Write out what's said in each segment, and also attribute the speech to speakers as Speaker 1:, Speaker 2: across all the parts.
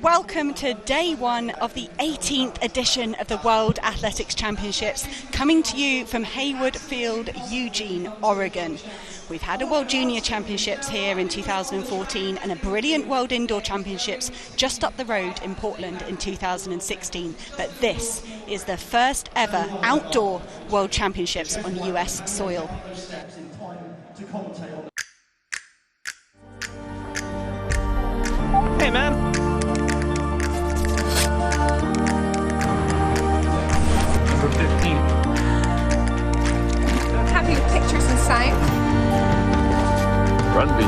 Speaker 1: welcome to day one of the 18th edition of the World Athletics Championships, coming to you from Hayward Field, Eugene, Oregon. We've had a World Junior Championships here in 2014 and a brilliant World Indoor Championships just up the road in Portland in 2016. But this is the first ever outdoor World Championships on US soil.
Speaker 2: Hey, man. Number 15.
Speaker 3: Happy with pictures and sound.
Speaker 4: Run, BT.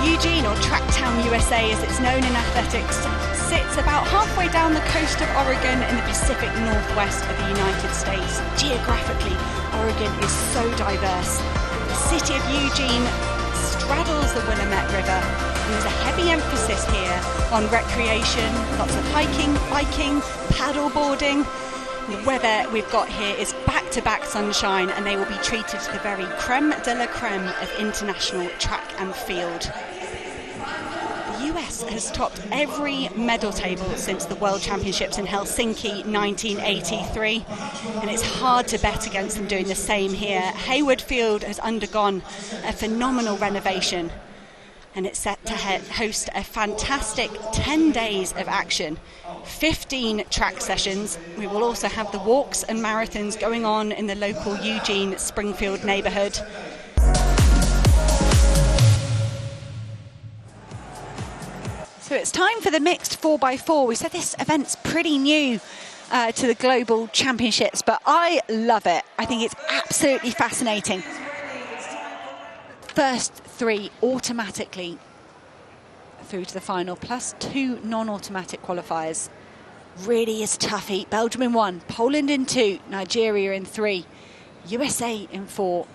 Speaker 1: Eugene, or Tracktown USA as it's known in athletics, sits about halfway down the coast of Oregon in the Pacific Northwest of the United States. Geographically, Oregon is so diverse. The city of Eugene straddles the Willamette River, and there's a heavy emphasis here on recreation, lots of hiking, biking, paddle boarding. The weather we've got here is back-to-back sunshine, and they will be treated to the very creme de la creme of international track and field. The US has topped every medal table since the World Championships in Helsinki 1983, and it's hard to bet against them doing the same here. Hayward Field has undergone a phenomenal renovation, and it's set to host a fantastic 10 days of action, 15 track sessions. We will also have the walks and marathons going on in the local Eugene Springfield neighborhood. So it's time for the mixed 4x4. We said this event's pretty new to the Global Championships, but I love it. I think it's absolutely fascinating. First three automatically through to the final, plus two non-automatic qualifiers. Really is a tough heat. Belgium in 1, Poland in 2, Nigeria in 3, USA in 4,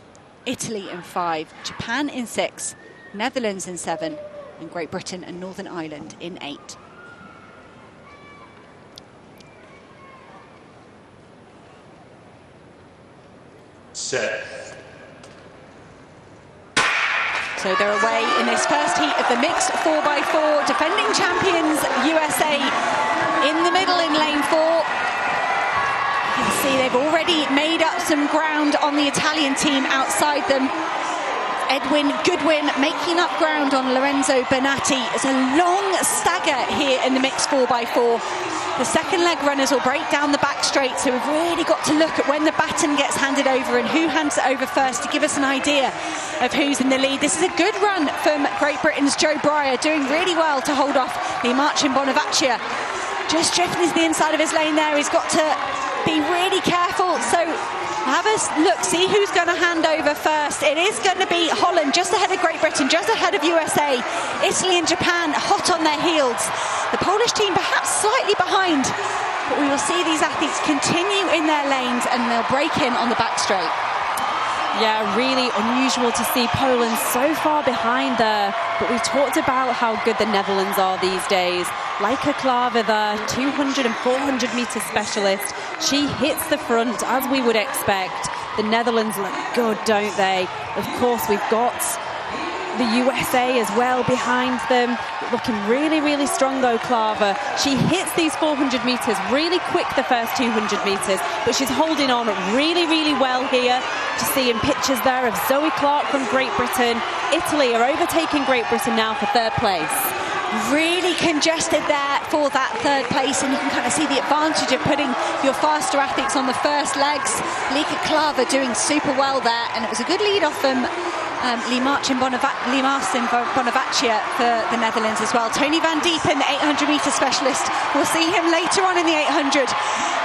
Speaker 1: Italy in 5, Japan in 6, Netherlands in 7, and Great Britain and Northern Ireland in 8.
Speaker 4: Set.
Speaker 1: So they're away in this first heat of the mixed 4x4. Defending champions USA in the middle in lane 4. You can see they've already made up some ground on the Italian team outside them. Edwin Goodwin making up ground on Lorenzo Bernatti. It's a long stagger here in the mixed 4x4. The second leg runners will break down the back straight, so we've really got to look at when the baton gets handed over and who hands it over first to give us an idea of who's in the lead. This is a good run from Great Britain's Joe Breyer, doing really well to hold off the Marcin Bonavaccia. Just drifting to the inside of his lane there. He's got to be really careful. So have a look, see who's going to hand over first. It is going to be Holland, just ahead of Great Britain, just ahead of USA. Italy and Japan hot on their heels. The Polish team perhaps slightly behind, but we will see these athletes continue in their lanes and they'll break in on the back straight.
Speaker 5: Yeah, really unusual to see Poland so far behind there, but we've talked about how good the Netherlands are these days. Laika Klaver, the 200 and 400 metre specialist, she hits the front as we would expect. The Netherlands look good, don't they? Of course, we've got the USA as well behind them, looking really, really strong though, Klaver. She hits these 400 metres really quick, the first 200 metres, but she's holding on really, really well here. Just seeing pictures there of Zoe Clark from Great Britain. Italy are overtaking Great Britain now for third place.
Speaker 1: Really congested there for that third place, and you can kind of see the advantage of putting your faster athletes on the first legs. Laika Klaver doing super well there, and it was a good lead off from Marcin Bonavaccia for the Netherlands as well. Tony van Diepen, the 800 metre specialist, we'll see him later on in the 800.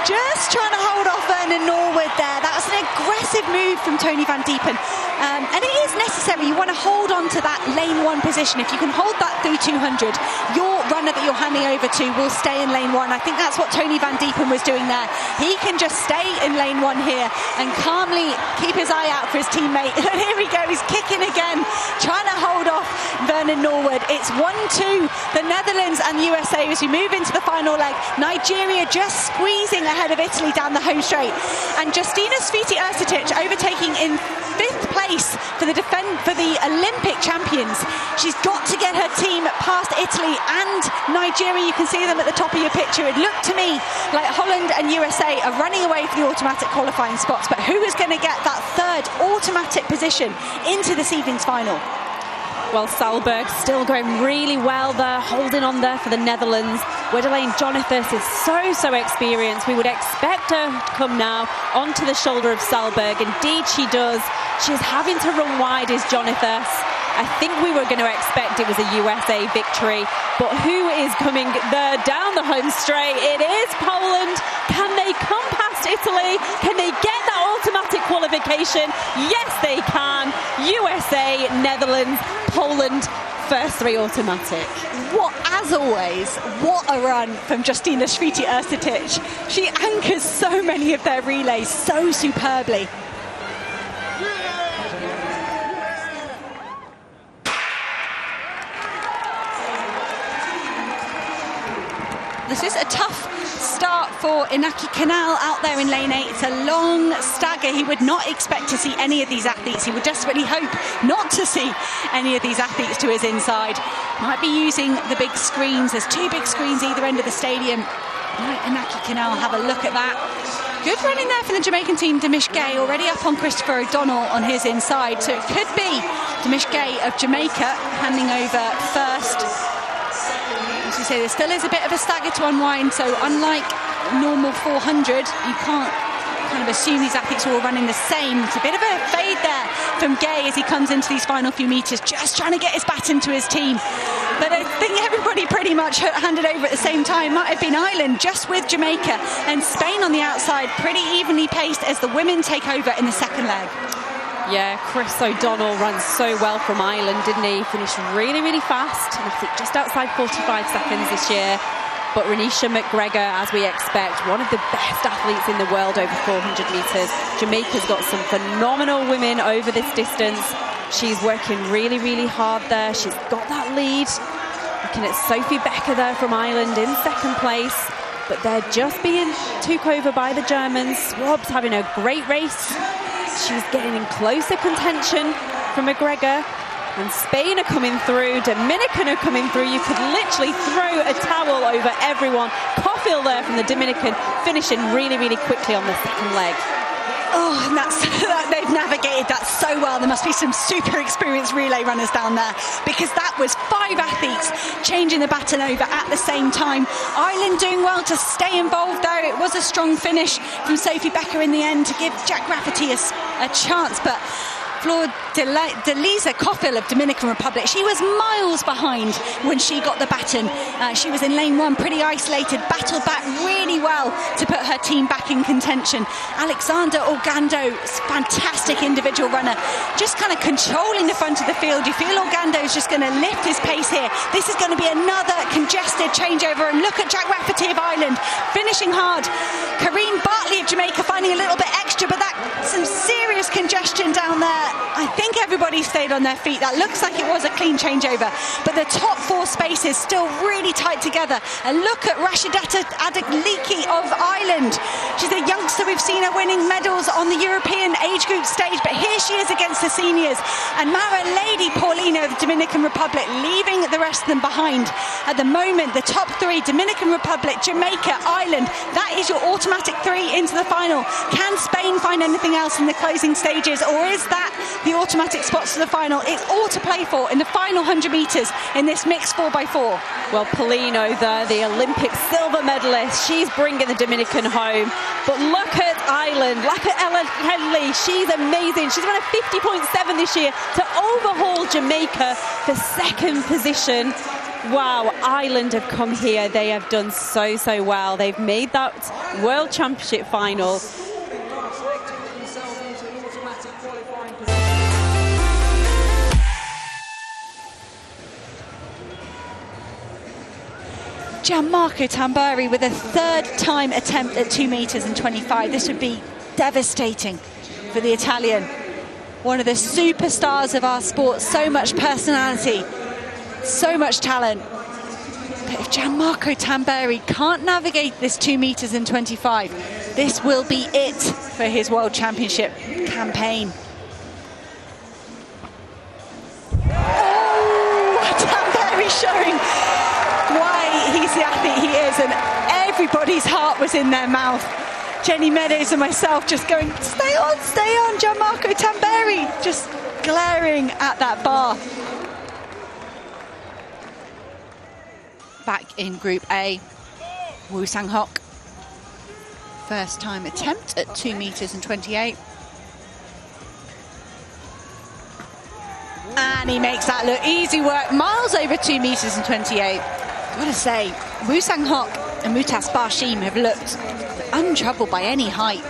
Speaker 1: Just trying to hold off Vernon Norwood there. That was an aggressive move from Tony van Diepen, and it is necessary. You want to hold on to that lane 1 position. If you can hold that through 200, your runner that you're handing over to will stay in lane 1. I think that's what Tony van Diepen was doing there. He can just stay in lane 1 here and calmly keep his eye out for his teammate. And here we go, he's kicking again, trying to hold off Vernon Norwood. It's 1-2, the Netherlands and USA as we move into the final leg. Nigeria just squeezing ahead of Italy down the home straight. And Justina Sviti-Ercetic overtaking in 5th place for the Olympic champions. She's got to get her team past Italy and Nigeria. You can see them at the top of your picture. It looked to me like Holland and USA are running away for the automatic qualifying spots, but who is going to get that 3rd automatic position into this evening's final?
Speaker 5: Well, Salberg still going really well there, holding on there for the Netherlands. Wedelaine Jonithus is so experienced. We would expect her to come now onto the shoulder of Salberg. Indeed she does. She's having to run wide is Jonithus. I think we were going to expect it was a USA victory, but who is coming there down the home straight? It is Poland. Can they come past Italy? Can they get that automatic qualification? Yes, they can. USA, Netherlands, Poland, first 3 automatic.
Speaker 1: As always, what a run from Justina Sviti-Ercetic. She anchors so many of their relays so superbly. This is a tough start for Inaki Canal out there in lane 8. It's a long stagger. He would not expect to see any of these athletes. He would desperately hope not to see any of these athletes to his inside. Might be using the big screens. There's 2 big screens either end of the stadium. Might Inaki Canal have a look at that. Good running there for the Jamaican team. Demish Gay already up on Christopher O'Donnell on his inside. So it could be Demish Gay of Jamaica handing over first. As you say, there still is a bit of a stagger to unwind, so unlike normal 400, you can't kind of assume these athletes are all running the same. It's a bit of a fade there from Gay as he comes into these final few meters, just trying to get his baton to his team. But I think everybody pretty much handed over at the same time. Might have been Ireland just with Jamaica, and Spain on the outside, pretty evenly paced as the women take over in the second leg.
Speaker 5: Yeah, Chris O'Donnell ran so well from Ireland, didn't he? Finished really fast, and I think just outside 45 seconds this year. But Renisha McGregor, as we expect, one of the best athletes in the world over 400 metres. Jamaica's got some phenomenal women over this distance. She's working really hard there. She's got that lead. Looking at Sophie Becker there from Ireland in 2nd place. But they're just being took over by the Germans. Swab's having a great race. She's getting in closer contention from McGregor. And Spain are coming through, Dominican are coming through. You could literally throw a towel over everyone. Caulfield there from the Dominican, finishing really quickly on the second leg.
Speaker 1: Oh, and they've navigated that so well. There must be some super experienced relay runners down there, because that was 5 athletes changing the baton over at the same time. Ireland doing well to stay involved though. It was a strong finish from Sophie Becker in the end to give Jack Rafferty a chance, but Flor Delisa Caulfield of Dominican Republic, she was miles behind when she got the baton. She was in lane 1, pretty isolated, battled back really well to put her team back in contention. Alexander Orgando, fantastic individual runner, just kind of controlling the front of the field. You feel Orgando's just going to lift his pace here. This is going to be another congested changeover, and look at Jack Rafferty of Ireland finishing hard. Karine Bartley of Jamaica finding a little bit extra, but that's some serious congestion down there. I think everybody stayed on their feet. That looks like it was a clean changeover, but the top 4 spaces still really tight together. And look at Rashidata Adegliki of Ireland. She's a youngster. We've seen her winning medals on the European age group stage, but here she is against the seniors. And Mara Lady Paulino of the Dominican Republic leaving the rest of them behind. At the moment, the top 3, Dominican Republic, Jamaica, Ireland, that is your automatic 3 into the final. Can Spain find anything else in the closing stages, or is that the automatic spots to the final? It's all to play for in the final 100 metres in this mixed 4x4.
Speaker 5: Well, Paulino there, the Olympic silver medalist, she's bringing the Dominican home. But look at Ireland, look at Ella Henley, she's amazing. She's run a 50.7 this year to overhaul Jamaica for 2nd position. Wow, Ireland have come here. They have done so well. They've made that World Championship final.
Speaker 1: Gianmarco Tamberi with a third-time attempt at 2 meters and 25. This would be devastating for the Italian. One of the superstars of our sport, so much personality, so much talent. But if Gianmarco Tamberi can't navigate this 2 meters and 25, this will be it for his World Championship campaign. Oh, Tamberi showing why he's the athlete he is, and everybody's heart was in their mouth. Jenny Meadows and myself just going, stay on, Gianmarco Tamberi, just glaring at that bar. Back in Group A, Woo Sang-hock. First time attempt at 2 meters and 28. And he makes that look easy work, miles over 2 meters and 28. I've got to say, Woo Sang-hock and Mutas Barshim have looked untroubled by any height.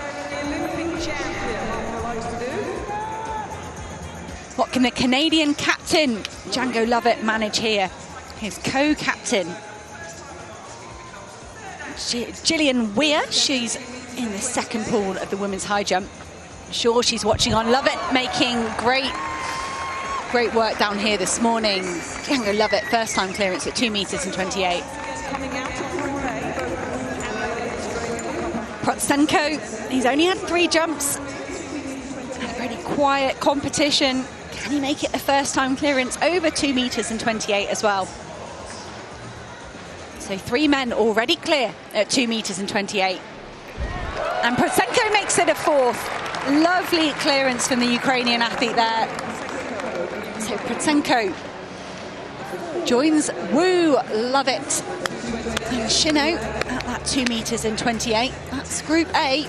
Speaker 1: What can the Canadian captain, Django Lovett, manage here? His co-captain, Gillian Weir, she's in the second pool of the women's high jump. I'm sure she's watching on. Lovett making great work down here this morning. Django Lovett, first time clearance at 2 meters and 28. Protsenko, he's only had 3 jumps. Had a pretty quiet competition. Can he make it a first time clearance over 2 meters and 28 as well? So 3 men already clear at 2 meters and 28. And Protsenko makes it a 4th. Lovely clearance from the Ukrainian athlete there. So Protsenko joins Woo Lovett and Shino at that 2 meters and 28. That's Group A.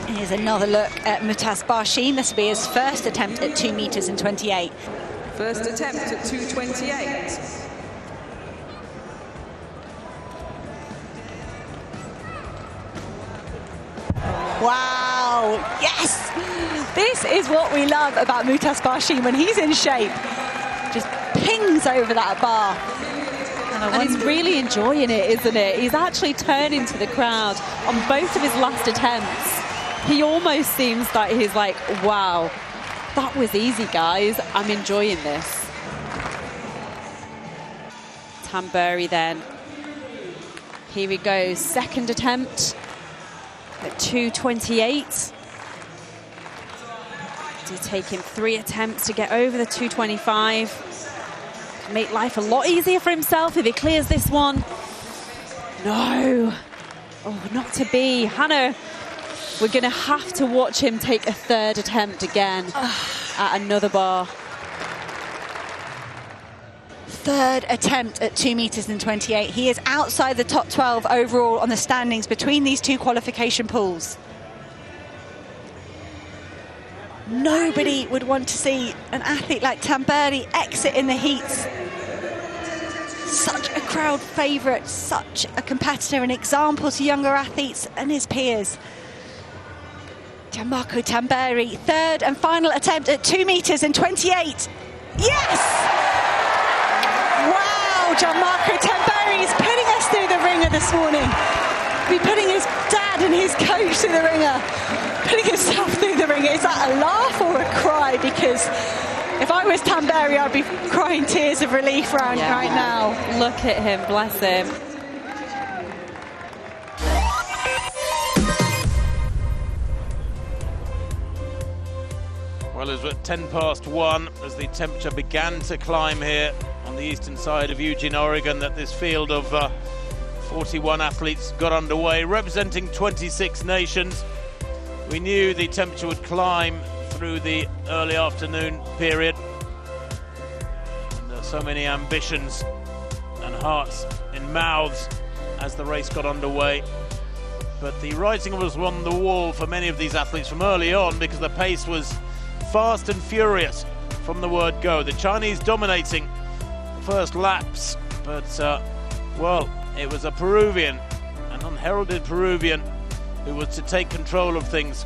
Speaker 1: Here's another look at Mutas Barshim. This will be his first attempt at 2 meters and 28.
Speaker 6: First attempt at 2:28.
Speaker 1: Wow, yes! This is what we love about Mutas Barshim when he's in shape. Just pings over that bar.
Speaker 5: And he's really enjoying it, isn't it? He's actually turning to the crowd on both of his last attempts. He almost seems like he's like, wow, that was easy, guys. I'm enjoying this. Tamberi then. Here he goes, second attempt at 2:28. It'll take him 3 attempts to get over the 2:25. Make life a lot easier for himself if he clears this one. No. Oh, not to be. Hannah, we're going to have to watch him take a 3rd attempt again at another bar.
Speaker 1: 3rd attempt at 2 meters and 28. He is outside the top 12 overall on the standings between these 2 qualification pools. Nobody would want to see an athlete like Tamberi exit in the heats. Such a crowd favourite, such a competitor, an example to younger athletes and his peers. Gianmarco Tamberi, 3rd and final attempt at 2 meters and 28. Yes! Wow, Gianmarco Tamberi is putting us through the ringer this morning. He'll be putting his dad and his coach through the ringer, putting himself through the ringer. Is that a laugh or a cry? Because if I was Tamberi, I'd be crying tears of relief right now.
Speaker 5: Look at him, bless him.
Speaker 7: Well, it was at 1:10 as the temperature began to climb here on the eastern side of Eugene, Oregon, that this field of 41 athletes got underway, representing 26 nations. We knew the temperature would climb through the early afternoon period. And there are so many ambitions and hearts in mouths as the race got underway. But the writing was on the wall for many of these athletes from early on, because the pace was fast and furious from the word go. The Chinese dominating the first laps, but well, it was a Peruvian, an unheralded Peruvian, who was to take control of things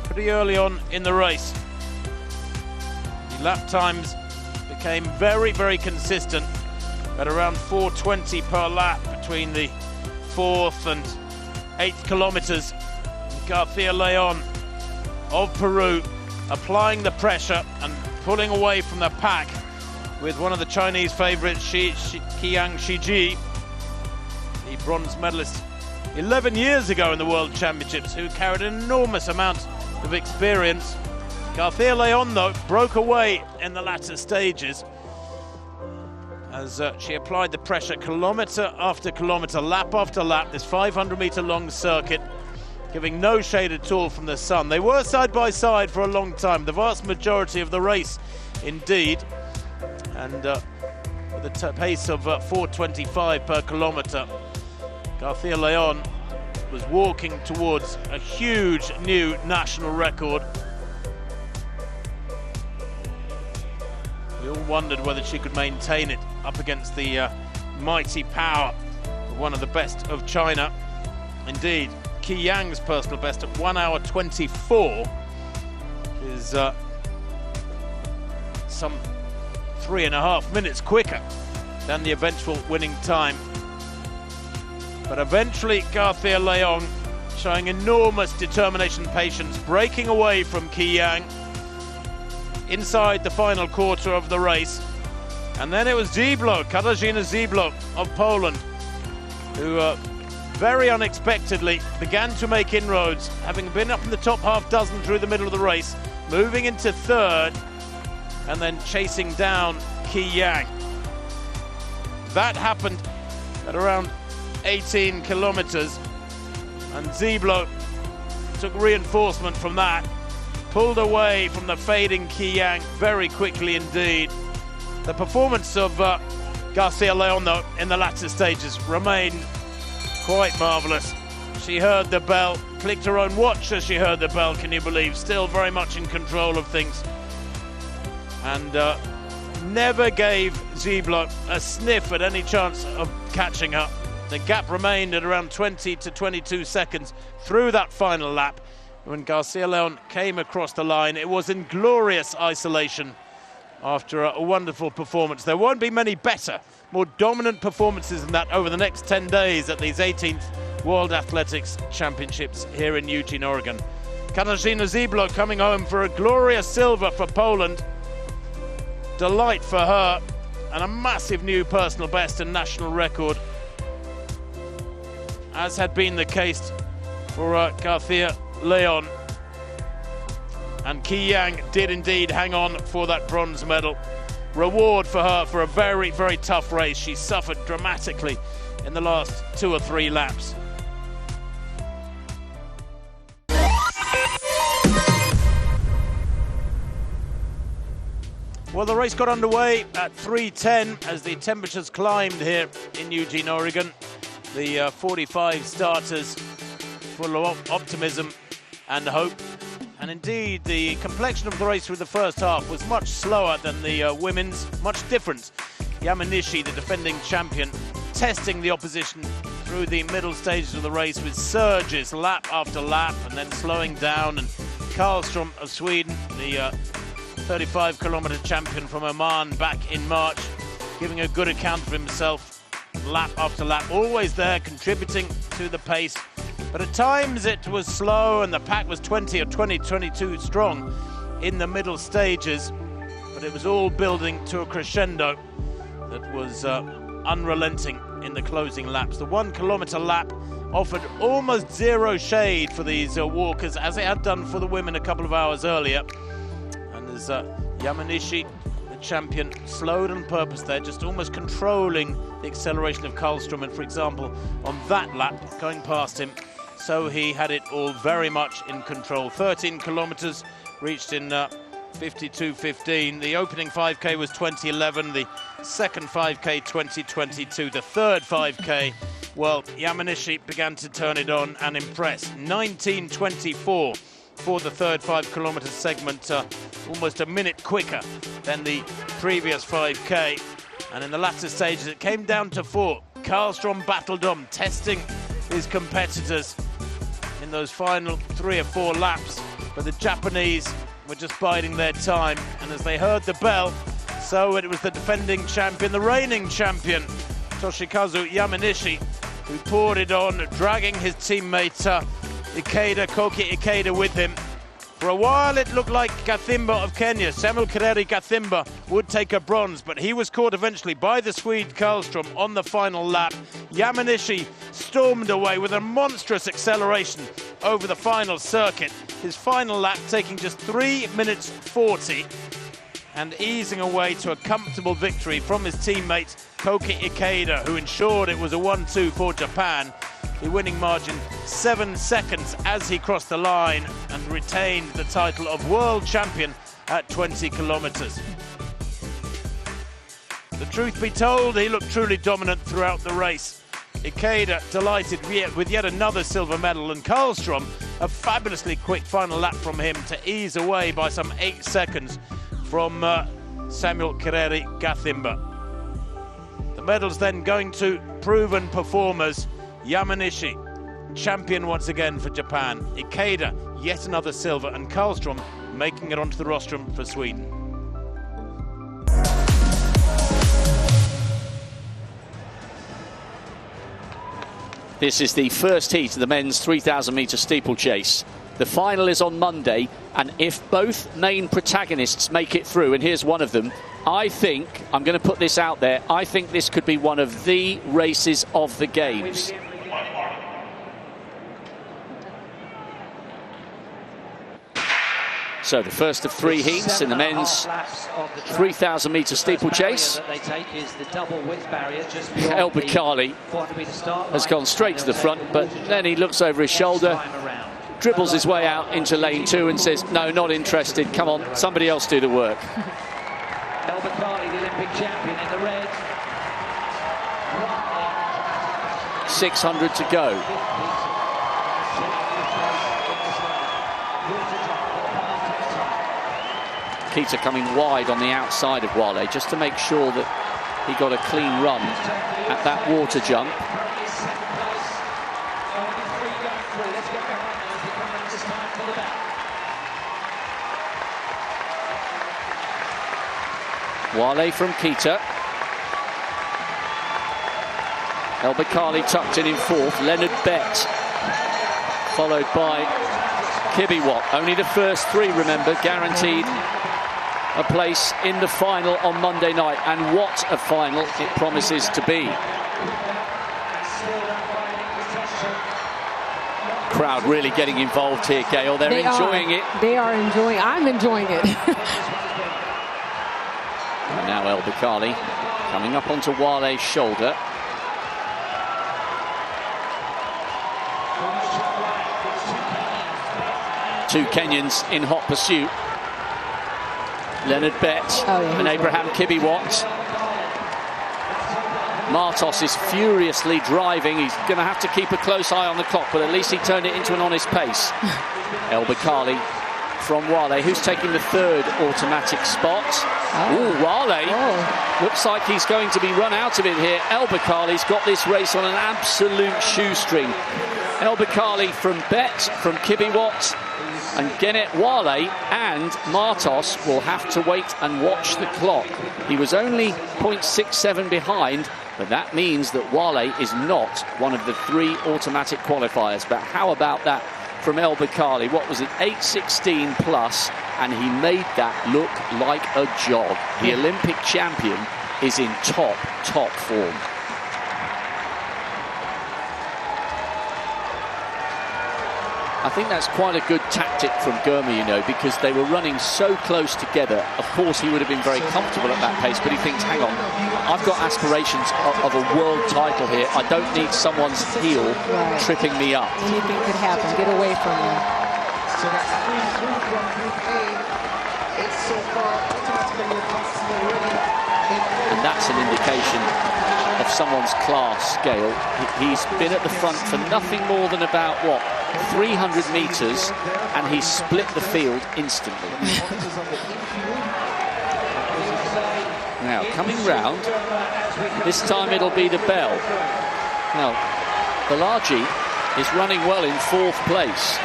Speaker 7: pretty early on in the race. The lap times became very, very consistent at around 4:20 per lap between the 4th and 8th kilometers. Garcia Leon of Peru applying the pressure and pulling away from the pack with one of the Chinese favourites, Qiang Shiji, the bronze medalist 11 years ago in the World Championships, who carried an enormous amount of experience. Garcia Leon, though, broke away in the latter stages as she applied the pressure kilometre after kilometre, lap after lap, this 500-metre long circuit, giving no shade at all from the sun. They were side by side for a long time, the vast majority of the race indeed, and with a pace of 4:25 per kilometre, Garcia Leon was walking towards a huge new national record. We all wondered whether she could maintain it up against the mighty power of one of the best of China. Indeed, Qiang's personal best at 1 hour 24 is some 3.5 minutes quicker than the eventual winning time. But eventually Garcia Leon showing enormous determination and patience, breaking away from Qiang inside the final quarter of the race. And then it was Ziblo, Katarzyna Ziblo of Poland, who very unexpectedly began to make inroads, having been up in the top half dozen through the middle of the race, moving into third and then chasing down Qiang. That happened at around 18 kilometers, and Ziblo took reinforcement from that, pulled away from the fading Qiang very quickly indeed. The performance of Garcia Leon, though, in the latter stages remained quite marvellous. She heard the bell, clicked her own watch as she heard the bell, can you believe? Still very much in control of things, and never gave Ziblo a sniff at any chance of catching her. The gap remained at around 20 to 22 seconds through that final lap. When Garcia Leon came across the line, it was in glorious isolation after a wonderful performance. There won't be many better, more dominant performances than that over the next 10 days at these 18th World Athletics Championships here in Eugene, Oregon. Katarzyna Ziblo coming home for a glorious silver for Poland. Delight for her, and a massive new personal best and national record, as had been the case for Garcia Leon. And Qiang did indeed hang on for that bronze medal. Reward for her for a very, very tough race. She suffered dramatically in the last 2 or 3 laps. Well, the race got underway at 3:10 as the temperatures climbed here in Eugene, Oregon. The 45 starters full of optimism and hope. And indeed, the complexion of the race through the first half was much slower than the women's, much different. Yamanishi, the defending champion, testing the opposition through the middle stages of the race with surges lap after lap and then slowing down. And Karlström of Sweden, the 35-kilometer champion from Oman back in March, giving a good account of himself lap after lap, always there contributing to the pace. But at times it was slow and the pack was 20 or 22 strong in the middle stages, but it was all building to a crescendo that was unrelenting in the closing laps. The 1 kilometer lap offered almost zero shade for these walkers, as it had done for the women a couple of hours earlier. And as Yamanishi, the champion, slowed on purpose there, just almost controlling the acceleration of Karlström. And for example, on that lap, going past him, so he had it all very much in control. 13 kilometers reached in 52.15. The opening 5K was 20:11. The second 5K, 20:22. The third 5K, well, Yamanishi began to turn it on and impress. 19:24 for the third 5 kilometer segment, almost a minute quicker than the previous 5K. And in the latter stages, it came down to 4. Karlström battled on, testing his competitors in those final 3 or 4 laps but the Japanese were just biding their time, and as they heard the bell, so it was the defending champion, the reigning champion, Toshikazu Yamanishi, who poured it on, dragging his teammate Koki Ikeda with him. For a while it looked like Gathimba of Kenya, Samuel Kireri Gathimba, would take a bronze, but he was caught eventually by the Swede Karlstrom on the final lap. Yamanishi stormed away with a monstrous acceleration over the final circuit, his final lap taking just 3 minutes 40 and easing away to a comfortable victory from his teammate Koki Ikeda, who ensured it was a 1-2 for Japan. The winning margin 7 seconds as he crossed the line and retained the title of world champion at 20 kilometers. The truth be told, he looked truly dominant throughout the race. Ikeda delighted with yet another silver medal, and Karlstrom a fabulously quick final lap from him to ease away by some 8 seconds from Samuel Kireri Gathimba. The medals then going to proven performers. Yamanishi, champion once again for Japan. Ikeda, yet another silver, and Karlstrom making it onto the rostrum for Sweden.
Speaker 8: This is the first heat of the men's 3,000-metre steeplechase. The final is on Monday, and if both main protagonists make it through, and here's one of them, I think, I'm going to put this out there, I think this could be one of the races of the Games. So the first of 3 heats in the men's 3,000-metre steeplechase. El Bakkali has gone straight to the front, but then he looks over his shoulder, dribbles his way out into lane 2 and says, no, not interested, come on, somebody else do the work.
Speaker 9: El Bakkali, the Olympic champion in the red.
Speaker 8: 600 to go. Kita coming wide on the outside of Wale just to make sure that he got a clean run at that water jump. Wale from Kita. El Bakkali tucked in 4th. Leonard Bett followed by Kibiwot. Only the first 3, remember, guaranteed a place in the final on Monday night, and what a final it promises to be. Crowd really getting involved here, Gail. They're enjoying it.
Speaker 3: They are enjoying. I'm enjoying it.
Speaker 8: And now El Bakkali coming up onto Wale's shoulder. Two Kenyans in hot pursuit. Leonard Bett and Abraham Kibiwot. Martos is furiously driving. He's going to have to keep a close eye on the clock, but at least he turned it into an honest pace. El Bakkali from Wale, who's taking the 3rd automatic spot. Wale looks like he's going to be run out of it here. El Bakkali's got this race on an absolute shoestring. El Bakkali from Bett, from Kibiwot, and Genet Wale and Martos will have to wait and watch the clock. He was only 0.67 behind, but that means that Wale is not one of the 3 automatic qualifiers. But how about that from El Bakkali? What was it, 8:16 plus, and he made that look like a jog. The Olympic champion is in top form. I think that's quite a good tactic from Gurma, you know, because they were running so close together. Of course, he would have been very comfortable at that pace, but he thinks, hang on, I've got aspirations of a world title here. I don't need someone's heel tripping me up.
Speaker 3: Anything could happen. Get away from him.
Speaker 8: And that's an indication of someone's class, Gail. He's been at the front for nothing more than about, what, 300 metres, and he split the field instantly. Now, coming round, this time it'll be the bell. Now, Balaji is running well in 4th place.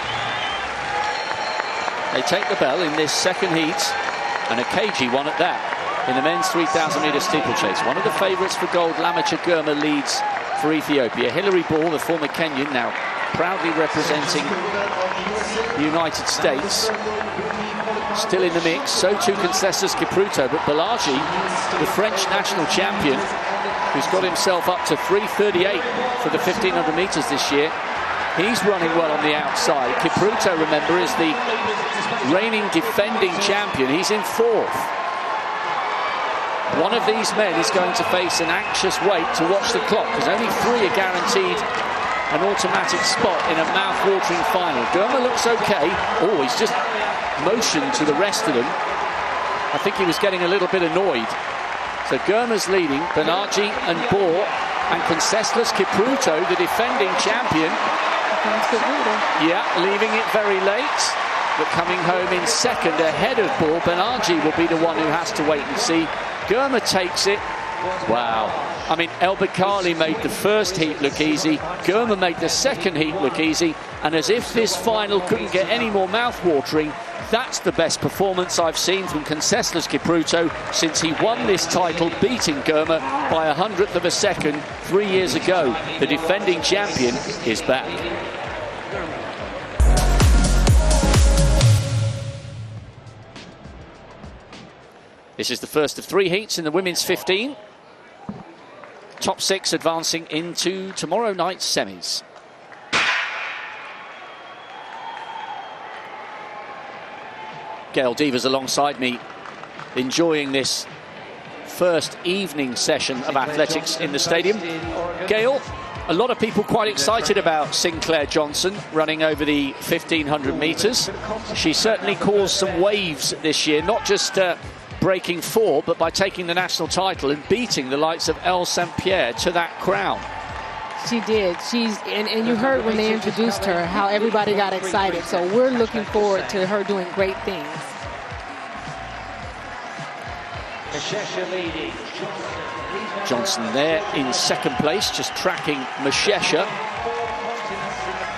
Speaker 8: They take the bell in this second heat, and a cagey one at that, in the men's 3,000-metre steeplechase. One of the favourites for gold, Lamacha Girma, leads for Ethiopia. Hilary Ball, the former Kenyan, now proudly representing the United States, still in the mix. So too Concessus Kipruto, but Balaji, the French national champion, who's got himself up to 3:38 for the 1,500 metres this year, he's running well on the outside. Kipruto, remember, is the reigning defending champion. He's in 4th. One of these men is going to face an anxious wait to watch the clock, because only 3 are guaranteed an automatic spot in a mouth-watering final. Girma looks okay. Oh, he's just motioned to the rest of them. I think he was getting a little bit annoyed. So Girma's leading, Banaji and Bohr, and Concessus Kipruto, the defending champion. Yeah, leaving it very late, but coming home in second ahead of Bohr. Banaji will be the one who has to wait and see. Girma takes it. Wow. I mean, El Bakkali made the first heat look easy. Girma made the second heat look easy. And as if this final couldn't get any more mouth-watering, that's the best performance I've seen from Concessus Kipruto since he won this title, beating Girma by 100th of a second 3 years ago. The defending champion is back. This is the first of 3 heats in the women's 15. Top 6 advancing into tomorrow night's semis. Gail Devers alongside me, enjoying this first evening session of athletics in the stadium. Gail, a lot of people quite excited about Sinclair Johnson running over the 1,500 metres. She certainly caused some waves this year, not just breaking 4, but by taking the national title and beating the likes of Elle St. Pierre to that crown.
Speaker 3: She did. And you heard when they introduced her how everybody got excited. So we're looking forward to her doing great things.
Speaker 8: Johnson there in second place, just tracking Mashesha.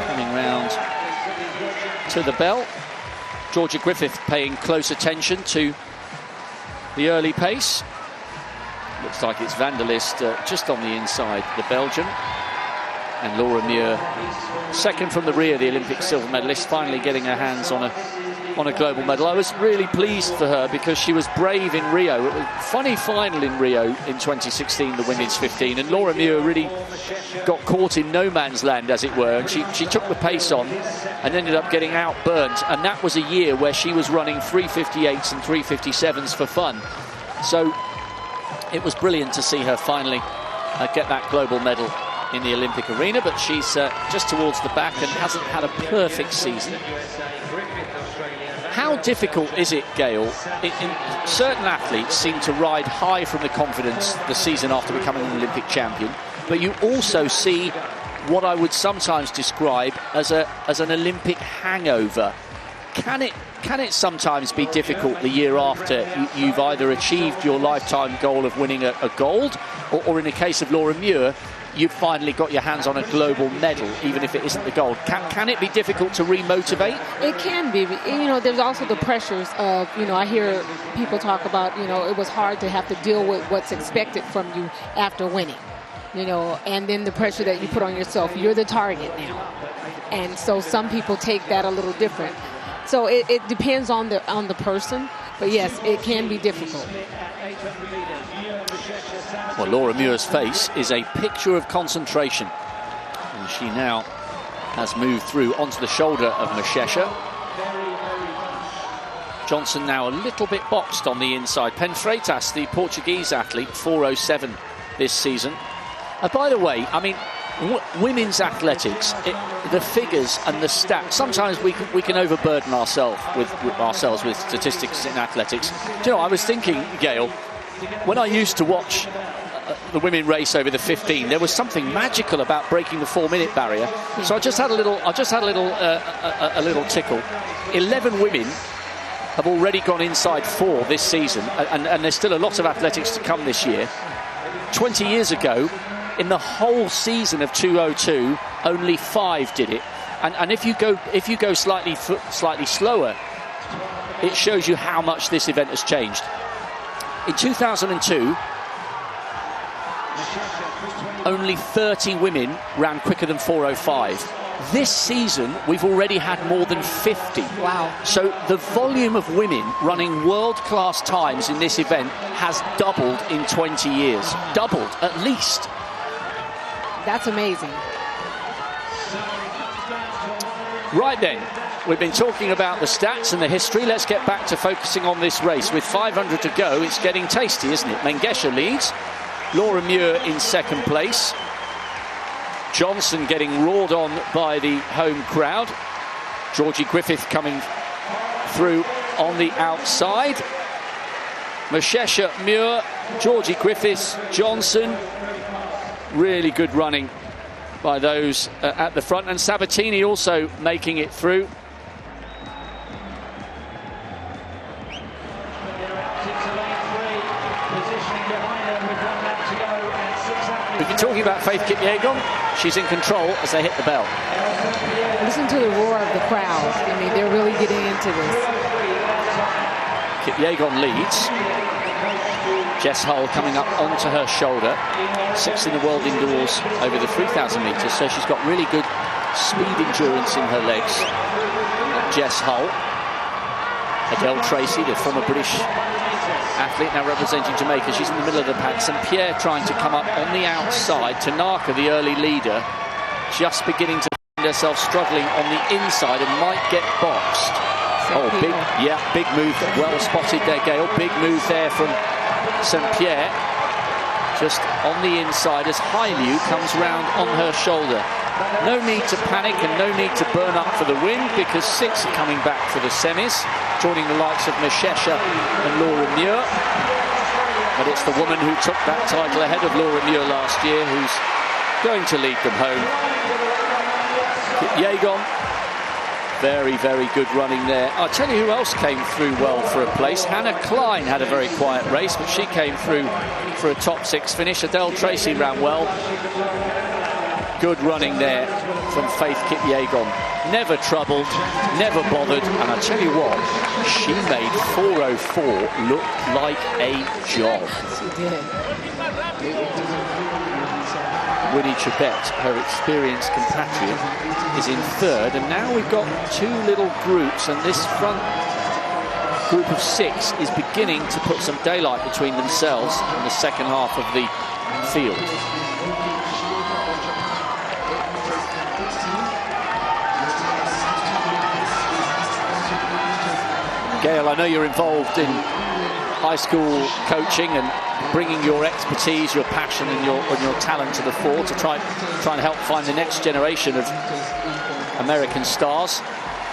Speaker 8: Coming round to the bell. Georgia Griffith paying close attention to the early pace. Looks like it's Vanderlist just on the inside, the Belgian. And Laura Muir, second from the rear, the Olympic silver medalist, finally getting her hands on a global medal. I was really pleased for her because she was brave in Rio. It was a funny final in Rio in 2016, the women's 15, and Laura Muir really got caught in no man's land, as it were, and she took the pace on and ended up getting outburnt. And that was a year where she was running 3:58s and 3:57s for fun. So it was brilliant to see her finally get that global medal in the Olympic arena, but she's just towards the back and hasn't had a perfect season. How difficult is it, Gail? Certain athletes seem to ride high from the confidence the season after becoming an Olympic champion, but you also see what I would sometimes describe as an Olympic hangover. Can it sometimes be difficult the year after you've either achieved your lifetime goal of winning a gold, or in the case of Laura Muir, you've finally got your hands on a global medal, even if it isn't the gold? Can it be difficult to re-motivate?
Speaker 3: It can be. You know, there's also the pressures of, you know, I hear people talk about, you know, it was hard to have to deal with what's expected from you after winning, you know, and then the pressure that you put on yourself. You're the target now. And so some people take that a little different. So it depends on the person, but yes, it can be difficult.
Speaker 8: Well, Laura Muir's face is a picture of concentration. And she now has moved through onto the shoulder of Mashesha. Johnson now a little bit boxed on the inside. Pen Freitas, the Portuguese athlete, 4:07 this season. By the way, I mean, women's athletics, the figures and the stats, sometimes we can overburden ourselves with statistics in athletics. Do you know, I was thinking, Gail, when I used to watch the women race over the 15, there was something magical about breaking the 4-minute barrier. So I just had a little tickle. 11 women have already gone inside 4 this season, and there's still a lot of athletics to come this year. 20 years ago, in the whole season of 2:02, only 5 did it. And if you go slightly slower it shows you how much this event has changed. In 2002, only 30 women ran quicker than 4:05. This season, we've already had more than 50.
Speaker 3: Wow.
Speaker 8: So the volume of women running world-class times in this event has doubled in 20 years. Doubled, at least.
Speaker 3: That's amazing.
Speaker 8: Right then, we've been talking about the stats and the history. Let's get back to focusing on this race. With 500 to go, it's getting tasty, isn't it? Mengesha leads. Laura Muir in second place. Johnson getting roared on by the home crowd. Georgie Griffith coming through on the outside. Mengesha, Muir, Georgie Griffiths, Johnson. Really good running by those at the front. And Sabatini also making it through. We've been talking about Faith Kipyegon. She's in control as they hit the bell.
Speaker 3: Listen to the roar of the crowd. I mean, they're really getting into this.
Speaker 8: Kipyegon leads. Jess Hull coming up onto her shoulder. 6th in the world indoors over the 3,000 metres, so she's got really good speed endurance in her legs. Jess Hull. Adele Tracy, the former British athlete, now representing Jamaica. She's in the middle of the pack. St Pierre trying to come up on the outside. Tanaka, the early leader, just beginning to find herself struggling on the inside and might get boxed. Oh, big move. Well spotted there, Gail. Big move there from St Pierre. Just on the inside as Hailu comes round on her shoulder. No need to panic and no need to burn up for the win, because 6 are coming back for the semis, joining the likes of Mengesha and Laura Muir. But it's the woman who took that title ahead of Laura Muir last year who's going to lead them home. Kipyegon, very, very good running there. I'll tell you who else came through well for a place. Hannah Klein had a very quiet race, but she came through for a top 6 finish. Adele Tracy ran well. Good running there from Faith Kipyegon. Never troubled, never bothered, and I tell you what, she made 4:04 look like a job.
Speaker 3: She did.
Speaker 8: Winnie Chebet, her experienced compatriot, is in 3rd, and now we've got 2 little groups, and this front group of 6 is beginning to put some daylight between themselves in the second half of the field. Gail, I know you're involved in high school coaching and bringing your expertise, your passion and your talent to the fore to try and help find the next generation of American stars.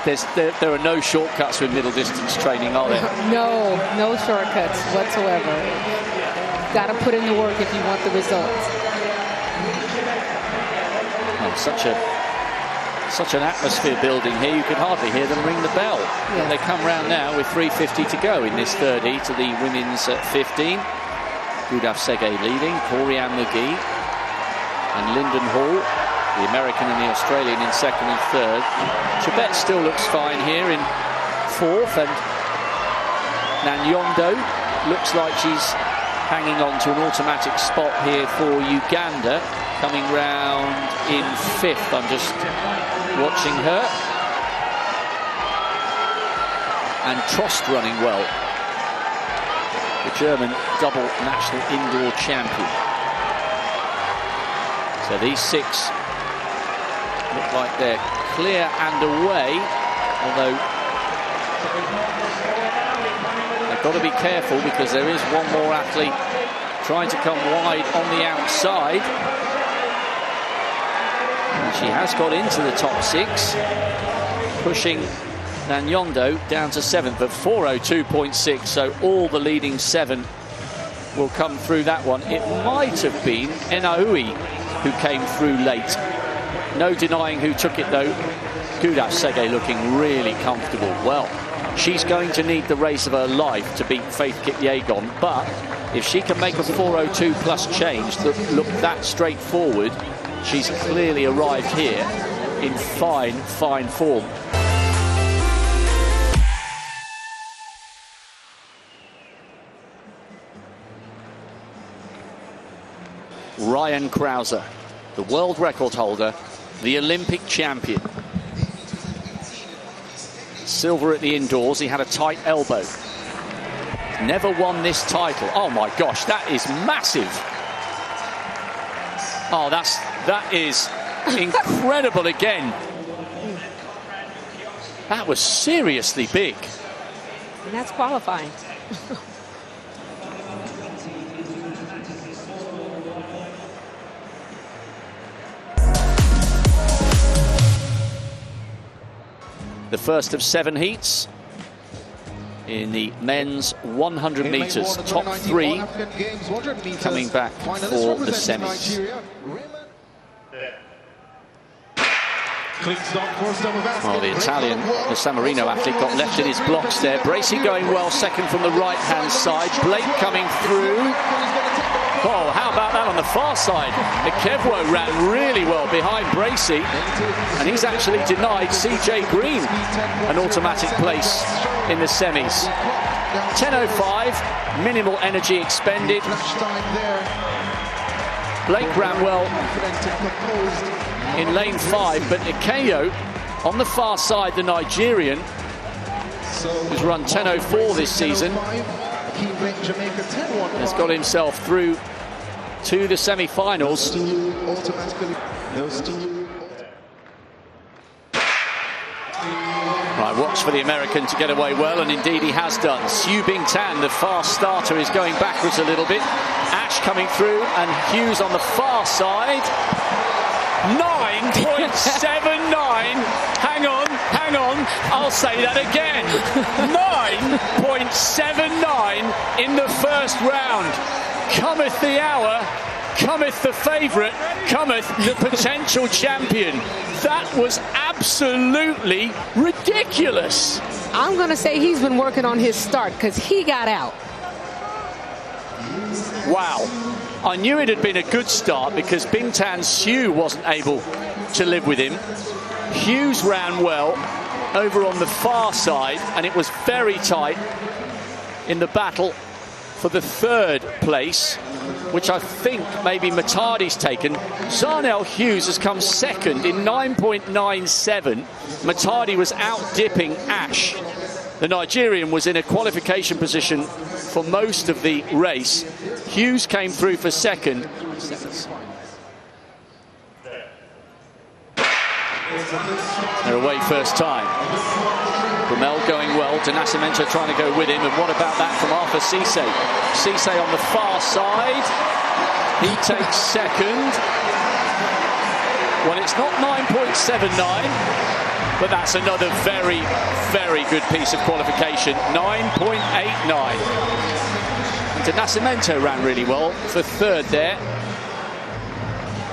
Speaker 8: There are no shortcuts with middle distance training, are there?
Speaker 3: No shortcuts whatsoever. Got to put in the work if you want the results.
Speaker 8: Oh, such an atmosphere building here, you could hardly hear them ring the bell. Yeah. They come round now with 3:50 to go in this 3rd heat of the women's 15. Gudaf Sege leading, Corianne McGee and Lyndon Hall, the American and the Australian, in 2nd and 3rd. Chebet still looks fine here in 4th, and Nanyondo looks like she's hanging on to an automatic spot here for Uganda, coming round in 5th. I'm just watching her. And Trost running well, the German double national indoor champion. So these 6 look like they're clear and away, although they've got to be careful because there is one more athlete trying to come wide on the outside. And she has got into the top 6, pushing Nanyondo down to 7th at 4:02.6, so all the leading 7 will come through that one. It might have been Enaui who came through late. No denying who took it though. Gudaf Sege looking really comfortable. Well, she's going to need the race of her life to beat Faith Kipyegon, but if she can make a 4:02 plus change that look that straightforward, she's clearly arrived here in fine form. Ryan Krauser, the world record holder, the Olympic champion. Silver at the indoors. He had a tight elbow. Never won this title. Oh my gosh, that is massive. Oh, that is incredible again. That was seriously big.
Speaker 3: And that's qualifying.
Speaker 8: The first of 7 heats in the men's 100 meters. Top 3 coming back for the semis. Well, the Italian, the San Marino athlete, got left in his blocks there. Bracey going well, second from the right-hand side. Blake coming through. Oh, how about that on the far side? Ikebwo ran really well behind Bracey, and he's actually denied CJ Green an automatic place in the semis. 10:05, minimal energy expended. Blake ran well in lane 5, but Ikeyo on the far side, the Nigerian, who's run 10:04 this season, has got himself through to the semi-finals. Right, watch for the American to get away well, and indeed he has done. Siu Bing Tan, the fast starter, is going backwards a little bit. Ash coming through, and Hughes on the far side. 9.79. Hang on, I'll say that again. 9.79 in the first round. Cometh the hour, cometh the favourite, cometh the potential champion. That was absolutely ridiculous.
Speaker 3: I'm going to say he's been working on his start because he got out.
Speaker 8: Wow. I knew it had been a good start because Bing Tan Siu wasn't able to live with him. Hughes ran well over on the far side, and it was very tight in the battle for the 3rd place, which I think maybe Matardi's taken. Zarnell Hughes has come 2nd in 9.97. Matardi was out-dipping Ash. The Nigerian was in a qualification position for most of the race. Hughes came through for 2nd. They're away first time. Brumel going well. Denascimento trying to go with him. And what about that from Arthur Cisse? Cisse on the far side. He takes 2nd. Well, it's not 9.79, but that's another very, very good piece of qualification. 9.89. Denascimento ran really well for 3rd there.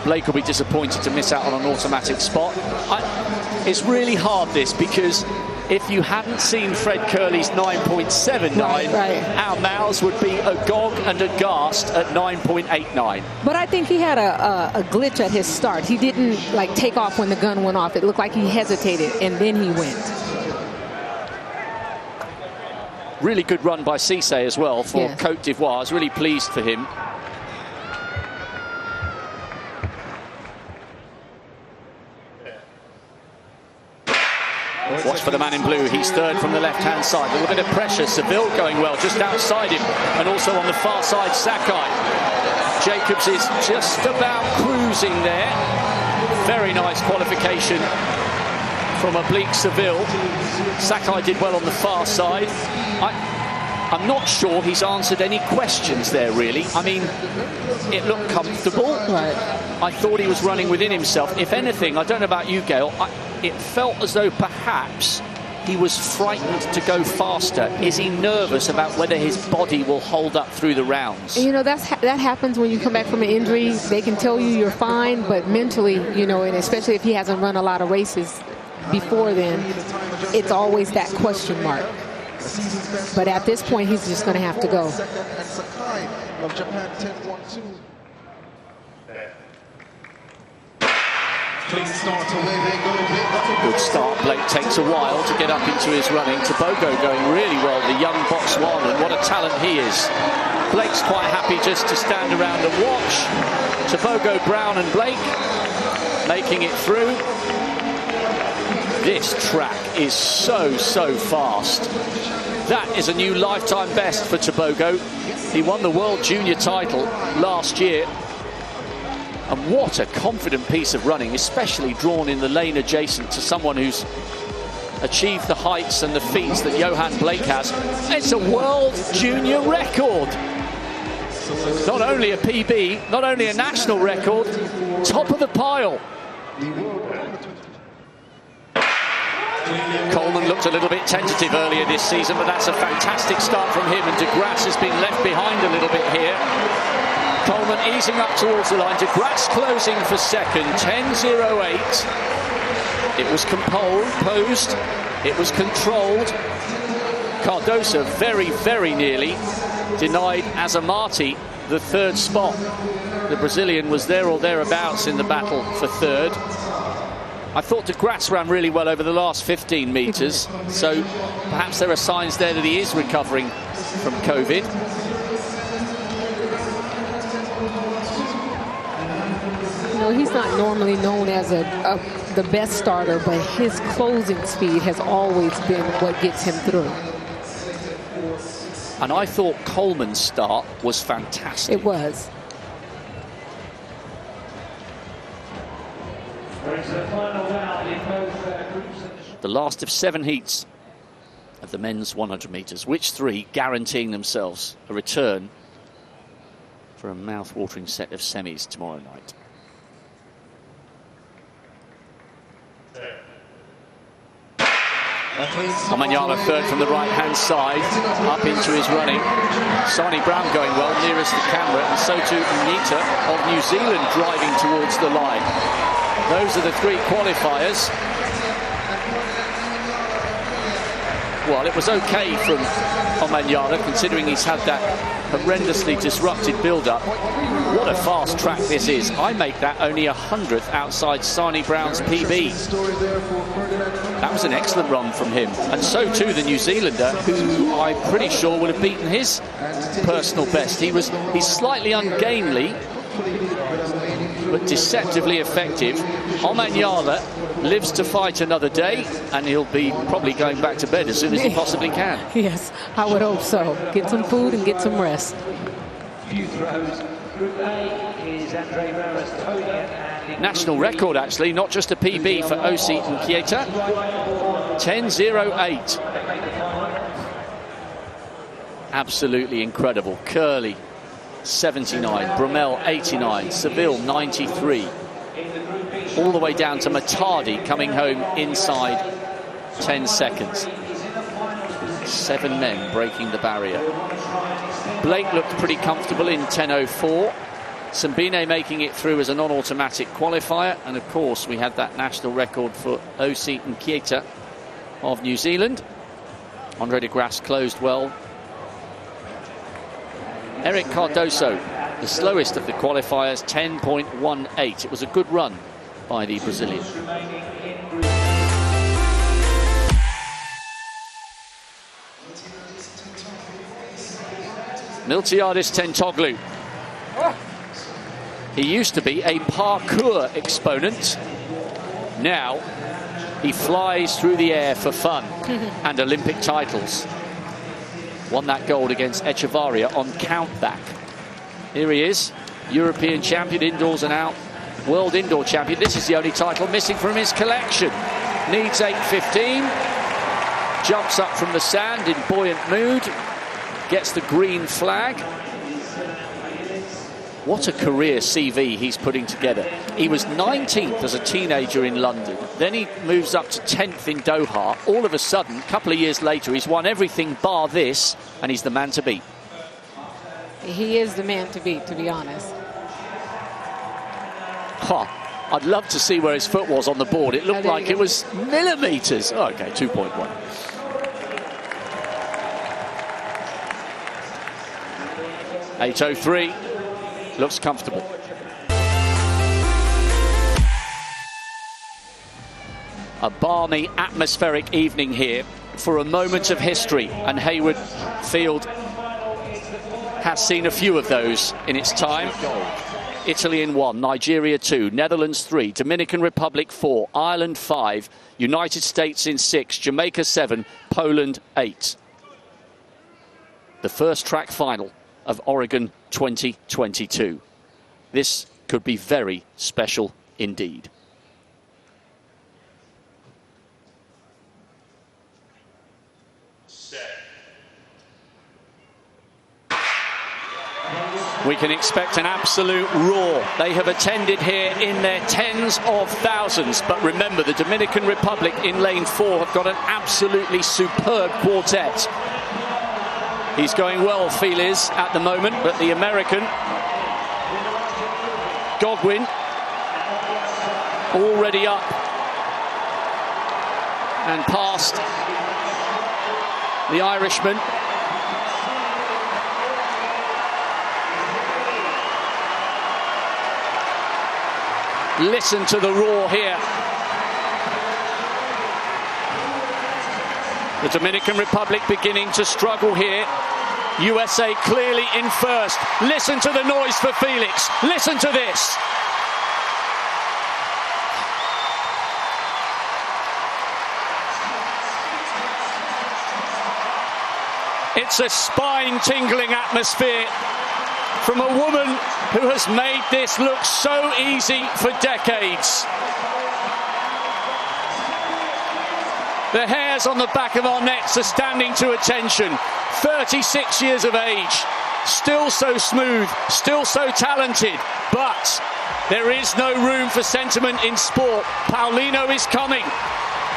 Speaker 8: Blake will be disappointed to miss out on an automatic spot. It's really hard, this, because if you hadn't seen Fred Curley's 9.79, our mouths would be agog and aghast at 9.89.
Speaker 3: But I think he had a glitch at his start. He didn't take off when the gun went off. It looked like he hesitated, and then he went.
Speaker 8: Really good run by Cisse as well for Côte d'Ivoire. I was really pleased for him. Watch for the man in blue. He's 3rd from the left-hand side. A little bit of pressure. Seville going well just outside him. And also on the far side, Sakai. Jacobs is just about cruising there. Very nice qualification from oblique Seville. Sakai did well on the far side. I'm not sure he's answered any questions there, really. I mean, it looked comfortable.
Speaker 3: Right.
Speaker 8: I thought he was running within himself. If anything, I don't know about you, Gail, it felt as though perhaps he was frightened to go faster. Is he nervous about whether his body will hold up through the rounds?
Speaker 3: You know, that happens when you come back from an injury. They can tell you you're fine, but mentally, you know, and especially if he hasn't run a lot of races before then, it's always that question mark. But at this point, he's just going to have to go.
Speaker 8: Good start. Blake takes a while to get up into his running. Tebogo going really well, the young Botswanan. What a talent he is. Blake's quite happy just to stand around and watch. Tebogo, Brown and Blake making it through. This track is so fast. That is a new lifetime best for Tebogo. He won the World Junior title last year. And what a confident piece of running, especially drawn in the lane adjacent to someone who's achieved the heights and the feats that Johan Blake has. It's a World Junior record. Not only a PB, not only a national record, top of the pile. Coleman looked a little bit tentative earlier this season, but that's a fantastic start from him, and de Grasse has been left behind a little bit here. Coleman easing up towards the line. De Grasse closing for second, 10.08. It was composed, it was controlled. Cardoso very nearly denied Azamati the third spot. The Brazilian was there or thereabouts in the battle for third. I thought de Grasse ran really well over the last 15 metres, so perhaps there are signs there that he is recovering from COVID.
Speaker 3: He's not normally known as the best starter, but his closing speed has always been what gets him through.
Speaker 8: And I thought Coleman's start was fantastic.
Speaker 3: It was.
Speaker 8: The last of 7 heats of the men's 100 metres, which 3 guaranteeing themselves a return for a mouth-watering set of semis tomorrow night. Omanyala third from the right-hand side, up into his running. Sani Brown going well, nearest the camera, and so too Nita of New Zealand driving towards the line. Those are the 3 qualifiers. Well, it was okay from Omanyala, considering he's had that horrendously disrupted build-up. What a fast track this is. I make that only 100th outside Sani Brown's PB. That was an excellent run from him. And so too the New Zealander, who I'm pretty sure would have beaten his personal best. He's slightly ungainly, but deceptively effective. Omanyala lives to fight another day, and he'll be probably going back to bed as soon as he possibly can.
Speaker 3: Yes, I would hope so. Get some food and get some rest.
Speaker 8: National record, actually, not just a PB for Osi and Kieta. 10.08. Absolutely incredible. Curley, 79. Bromell, 89. Seville, 93. All the way down to Matadi coming home inside 10 seconds. 7 men breaking the barrier. Blake looked pretty comfortable in 10.04. Sambine making it through as a non-automatic qualifier, and of course we had that national record for Osi and Kieta of New Zealand. Andre de Grasse closed well. Eric Cardoso, the slowest of the qualifiers, 10.18. It was a good run by the Brazilian. Miltiadis Tentoglou. He used to be a parkour exponent. Now he flies through the air for fun and Olympic titles. Won that gold against Echevarria on countback. Here he is, European champion indoors and out, world indoor champion. This is the only title missing from his collection. Needs 8.15. Jumps up from the sand in buoyant mood. Gets the green flag. What a career CV he's putting together. He was 19th as a teenager in London. Then he moves up to 10th in Doha. All of a sudden, a couple of years later, he's won everything bar this, and he's the man to beat.
Speaker 3: He is the man to beat, to be honest.
Speaker 8: I'd love to see where his foot was on the board. It looked like it was millimetres. Oh, okay, 2.1. .803. Looks comfortable. A balmy, atmospheric evening here for a moment of history, and Hayward Field has seen a few of those in its time. Italy in 1, Nigeria 2, Netherlands 3, Dominican Republic 4, Ireland 5, United States in 6, Jamaica 7, Poland 8. The first track final of Oregon 2022. This could be very special indeed. We can expect an absolute roar. They have attended here in their tens of thousands. But remember, the Dominican Republic in lane 4 have got an absolutely superb quartet. He's going well, Feliz, at the moment, but the American, Godwin, already up and past the Irishman. Listen to the roar here. The Dominican Republic beginning to struggle here. USA clearly in first. Listen to the noise for Felix. Listen to this. It's a spine-tingling atmosphere from a woman who has made this look so easy for decades. The hairs on the back of our necks are standing to attention. 36 years of age, still so smooth, still so talented, but there is no room for sentiment in sport. Paulino is coming.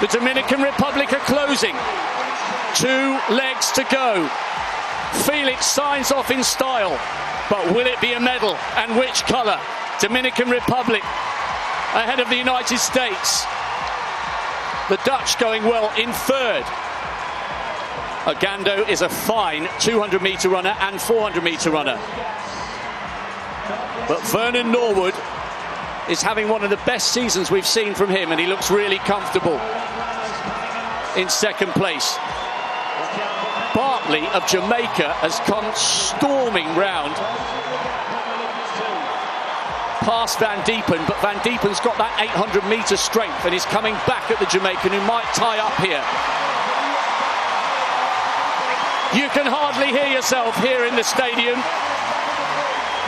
Speaker 8: The Dominican Republic are closing. 2 legs to go. Felix signs off in style, but will it be a medal, and which colour? Dominican Republic ahead of the United States. The Dutch going well in third. Ogando is a fine 200-metre runner and 400-metre runner. But Vernon Norwood is having one of the best seasons we've seen from him, and he looks really comfortable in second place. Bartley of Jamaica has come storming round past Van Diepen, but Van Diepen's got that 800-metre strength and is coming back at the Jamaican, who might tie up here. You can hardly hear yourself here in the stadium.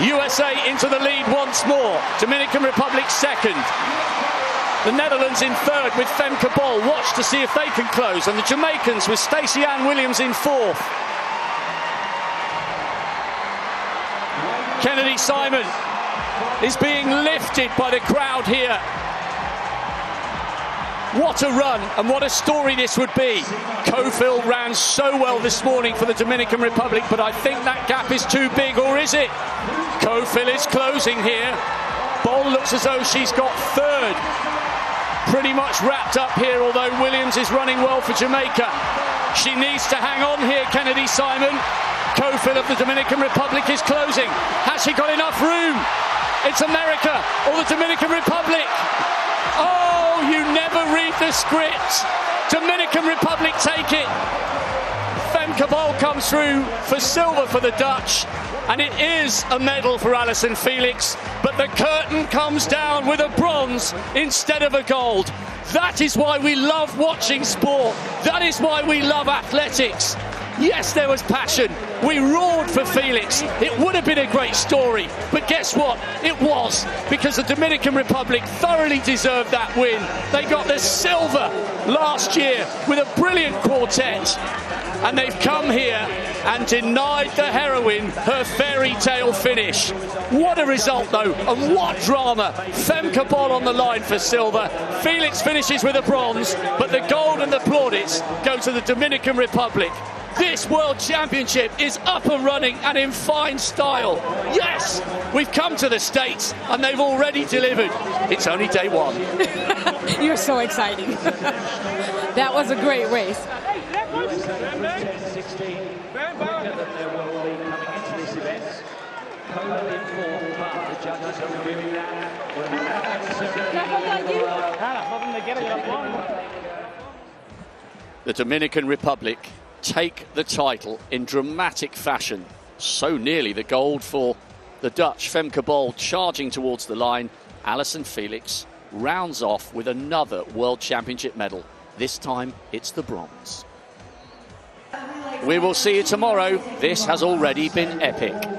Speaker 8: USA into the lead once more. Dominican Republic second. The Netherlands in third with Femke Bol. Watch to see if they can close. And the Jamaicans with Stacey Ann Williams in fourth. Kennedy Simon is being lifted by the crowd here. What a run and what a story this would be. Cofield ran so well this morning for the Dominican Republic, but I think that gap is too big, or is it? Cofield is closing here. Bol looks as though she's got third. Pretty much wrapped up here, although Williams is running well for Jamaica. She needs to hang on here, Kennedy Simon. Cofield of the Dominican Republic is closing. Has she got enough room? It's America or the Dominican Republic. Oh, you never read the script. Dominican Republic take it. Femke Bol comes through for silver for the Dutch. And it is a medal for Allyson Felix, but the curtain comes down with a bronze instead of a gold. That is why we love watching sport. That is why we love athletics. Yes, there was passion. We roared for Felix. It would have been a great story. But guess what? It was, because the Dominican Republic thoroughly deserved that win. They got the silver last year with a brilliant quartet. And they've come here and denied the heroine her fairy tale finish. What a result, though, and what drama. Femke Bol on the line for silver. Felix finishes with a bronze, but the gold and the plaudits go to the Dominican Republic. This World Championship is up and running and in fine style. Yes, we've come to the States and they've already delivered. It's only day one.
Speaker 3: You're so exciting. That was a great race.
Speaker 9: Poland in fourth, but the judges are reviewing that.
Speaker 8: The Dominican Republic take the title in dramatic fashion. So nearly the gold for the Dutch. Femke Bol charging towards the line. Alison Felix rounds off with another World Championship medal. This time it's the bronze. We will see you tomorrow. This has already been epic.